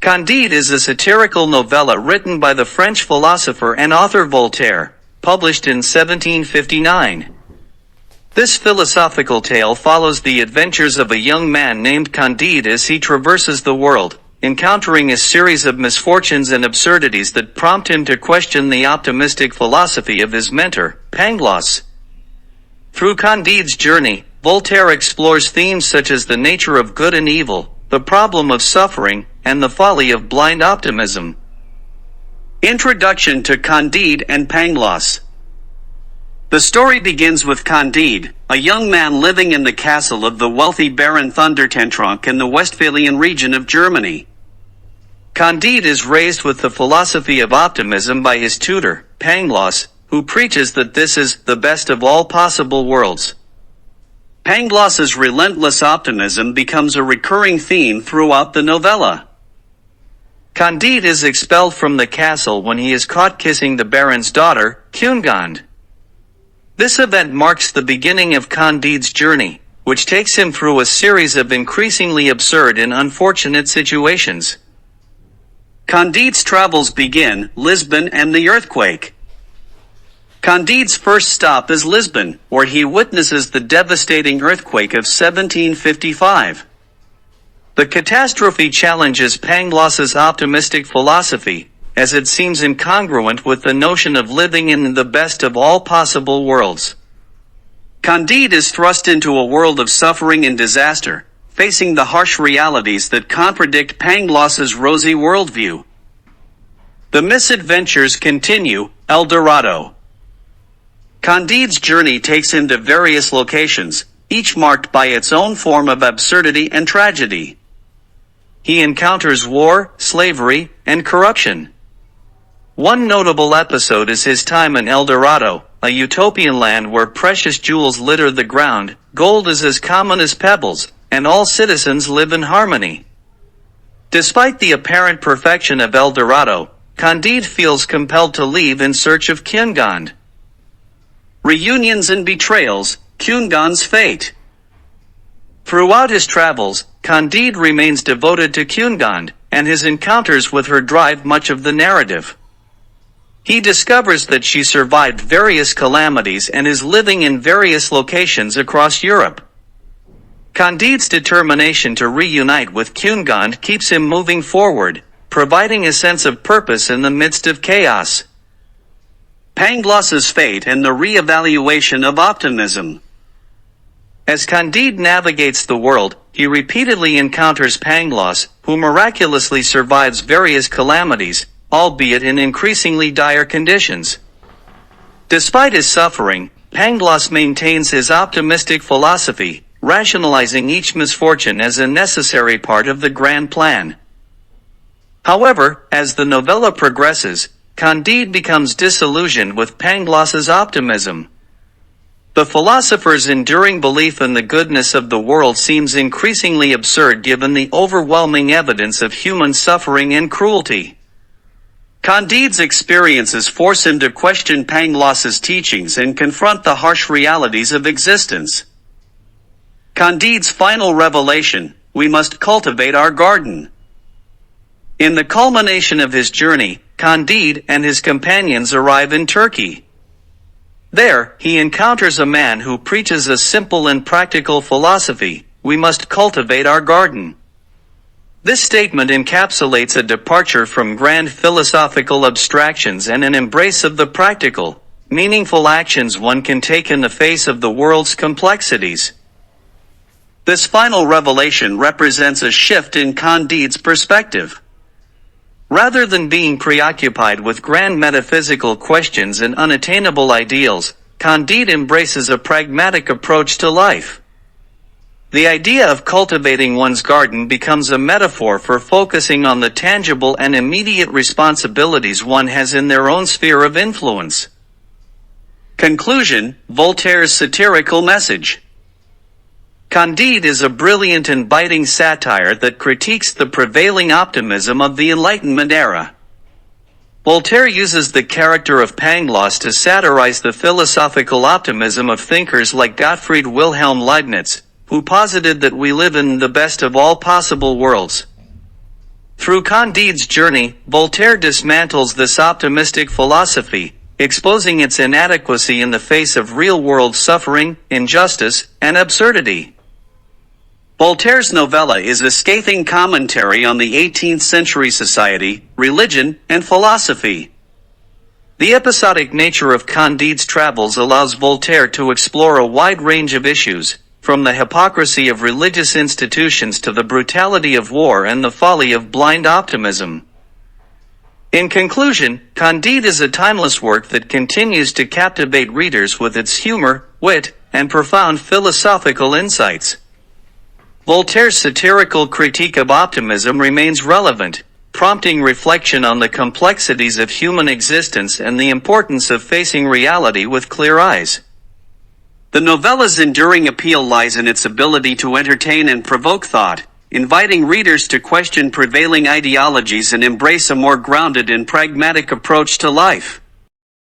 Candide is a satirical novella written by the French philosopher and author Voltaire, published in 1759. This philosophical tale follows the adventures of a young man named Candide as he traverses the world, encountering a series of misfortunes and absurdities that prompt him to question the optimistic philosophy of his mentor, Pangloss. Through Candide's journey, Voltaire explores themes such as the nature of good and evil, the problem of suffering, and the folly of blind optimism. Introduction to Candide and Pangloss. The story begins with Candide, a young man living in the castle of the wealthy Baron Thundertentronckh in the Westphalian region of Germany. Candide is raised with the philosophy of optimism by his tutor, Pangloss, who preaches that this is the best of all possible worlds. Pangloss's relentless optimism becomes a recurring theme throughout the novella. Candide is expelled from the castle when he is caught kissing the Baron's daughter, Cunegond. This event marks the beginning of Candide's journey, which takes him through a series of increasingly absurd and unfortunate situations. Candide's travels begin, Lisbon and the earthquake. Candide's first stop is Lisbon, where he witnesses the devastating earthquake of 1755. The catastrophe challenges Pangloss's optimistic philosophy, as it seems incongruent with the notion of living in the best of all possible worlds. Candide is thrust into a world of suffering and disaster, facing the harsh realities that contradict Pangloss's rosy worldview. The misadventures continue, El Dorado. Candide's journey takes him to various locations, each marked by its own form of absurdity and tragedy. He encounters war, slavery, and corruption. One notable episode is his time in El Dorado, a utopian land where precious jewels litter the ground, gold is as common as pebbles, and all citizens live in harmony. Despite the apparent perfection of El Dorado, Candide feels compelled to leave in search of Cunegond. Reunions and betrayals, Cunegond's fate. Throughout his travels, Candide remains devoted to Cunegond, and his encounters with her drive much of the narrative. He discovers that she survived various calamities and is living in various locations across Europe. Candide's determination to reunite with Cunegond keeps him moving forward, providing a sense of purpose in the midst of chaos. Pangloss's fate and the re-evaluation of optimism. As Candide navigates the world, he repeatedly encounters Pangloss, who miraculously survives various calamities, albeit in increasingly dire conditions. Despite his suffering, Pangloss maintains his optimistic philosophy, rationalizing each misfortune as a necessary part of the grand plan. However, as the novella progresses, Candide becomes disillusioned with Pangloss's optimism. The philosopher's enduring belief in the goodness of the world seems increasingly absurd given the overwhelming evidence of human suffering and cruelty. Candide's experiences force him to question Pangloss's teachings and confront the harsh realities of existence. Candide's final revelation: we must cultivate our garden. In the culmination of his journey, Candide and his companions arrive in Turkey. There, he encounters a man who preaches a simple and practical philosophy: we must cultivate our garden. This statement encapsulates a departure from grand philosophical abstractions and an embrace of the practical, meaningful actions one can take in the face of the world's complexities. This final revelation represents a shift in Candide's perspective. Rather than being preoccupied with grand metaphysical questions and unattainable ideals, Candide embraces a pragmatic approach to life. The idea of cultivating one's garden becomes a metaphor for focusing on the tangible and immediate responsibilities one has in their own sphere of influence. Conclusion: Voltaire's satirical message. Candide is a brilliant and biting satire that critiques the prevailing optimism of the Enlightenment era. Voltaire uses the character of Pangloss to satirize the philosophical optimism of thinkers like Gottfried Wilhelm Leibniz, who posited that we live in the best of all possible worlds. Through Candide's journey, Voltaire dismantles this optimistic philosophy, exposing its inadequacy in the face of real-world suffering, injustice, and absurdity. Voltaire's novella is a scathing commentary on the 18th century society, religion, and philosophy. The episodic nature of Candide's travels allows Voltaire to explore a wide range of issues, from the hypocrisy of religious institutions to the brutality of war and the folly of blind optimism. In conclusion, Candide is a timeless work that continues to captivate readers with its humor, wit, and profound philosophical insights. Voltaire's satirical critique of optimism remains relevant, prompting reflection on the complexities of human existence and the importance of facing reality with clear eyes. The novella's enduring appeal lies in its ability to entertain and provoke thought, inviting readers to question prevailing ideologies and embrace a more grounded and pragmatic approach to life.